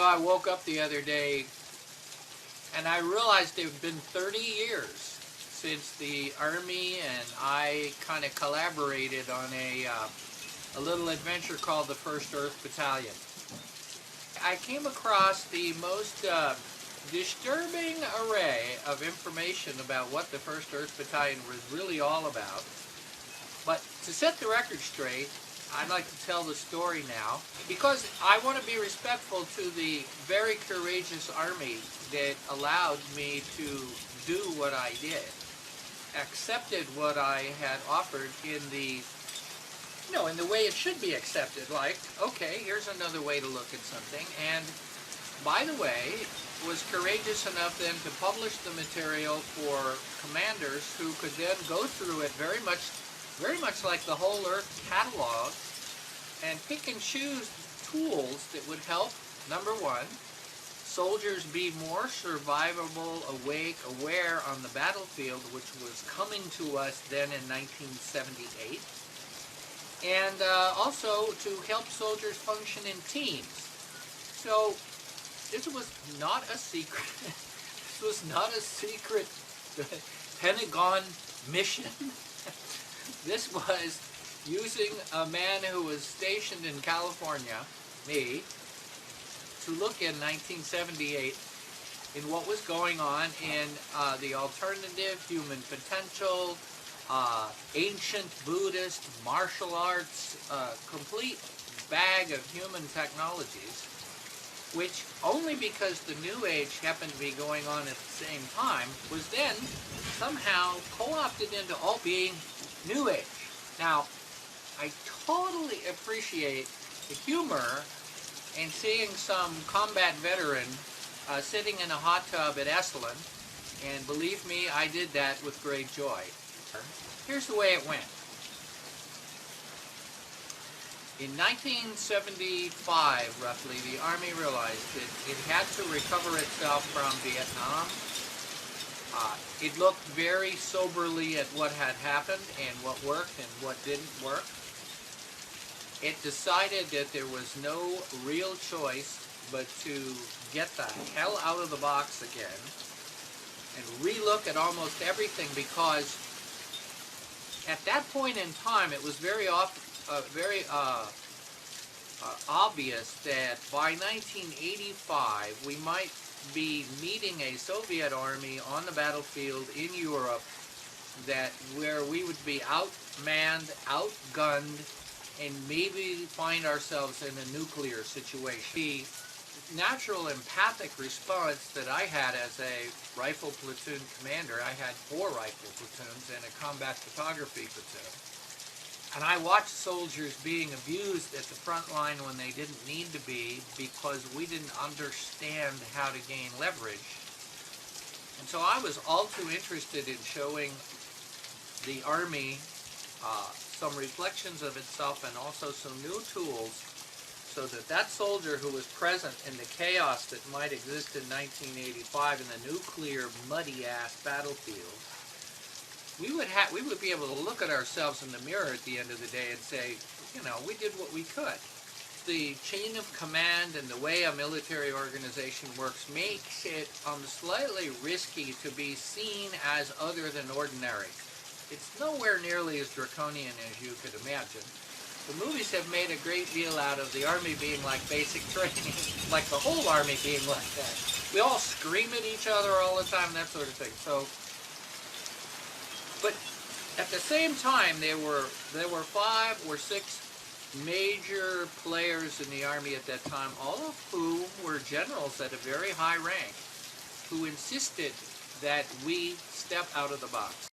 I woke up the other day and I realized it had been 30 years since the Army and I kind of collaborated on a little adventure called the 1st Earth Battalion. I came across the most disturbing array of information about what the 1st Earth Battalion was really all about. But to set the record straight, I'd like to tell the story now because I want to be respectful to the very courageous Army that allowed me to do what I did, accepted what I had offered in the in the way it should be accepted, like, okay, here's another way to look at something, and by the way, was courageous enough then to publish the material for commanders who could then go through it very much like the whole Earth catalog, and pick and choose tools that would help, number one, soldiers be more survivable, awake, aware on the battlefield, which was coming to us then in 1978, and also to help soldiers function in teams. So this was not a secret. This was not a secret Pentagon mission. This was using a man who was stationed in California, me, to look in 1978 in what was going on in the alternative, human potential, ancient Buddhist, martial arts, complete bag of human technologies, which only because the New Age happened to be going on at the same time was then somehow co-opted into all being New Age. Now, I totally appreciate the humor in seeing some combat veteran sitting in a hot tub at Esalen, and believe me, I did that with great joy. Here's the way it went. In 1975, roughly, the Army realized that it had to recover itself from Vietnam. It looked very soberly at what had happened and what worked and what didn't work. It decided that there was no real choice but to get the hell out of the box again and relook at almost everything, because at that point in time it was very obvious that by 1985 we might be meeting a Soviet army on the battlefield in Europe where we would be outmanned, outgunned, and maybe find ourselves in a nuclear situation. The natural empathic response that I had as a rifle platoon commander, I had 4 rifle platoons and a combat photography platoon, and I watched soldiers being abused at the front line when they didn't need to be because we didn't understand how to gain leverage. And so I was all too interested in showing the Army some reflections of itself and also some new tools, so that that soldier who was present in the chaos that might exist in 1985 in the nuclear muddy-ass battlefield, we would be able to look at ourselves in the mirror at the end of the day and say, we did what we could. The chain of command and the way a military organization works makes it slightly risky to be seen as other than ordinary. It's nowhere nearly as draconian as you could imagine. The movies have made a great deal out of the Army being like basic training, like the whole Army being like that. We all scream at each other all the time, that sort of thing. So, but at the same time, there were 5 or 6 major players in the Army at that time, all of whom were generals at a very high rank, who insisted that we step out of the box.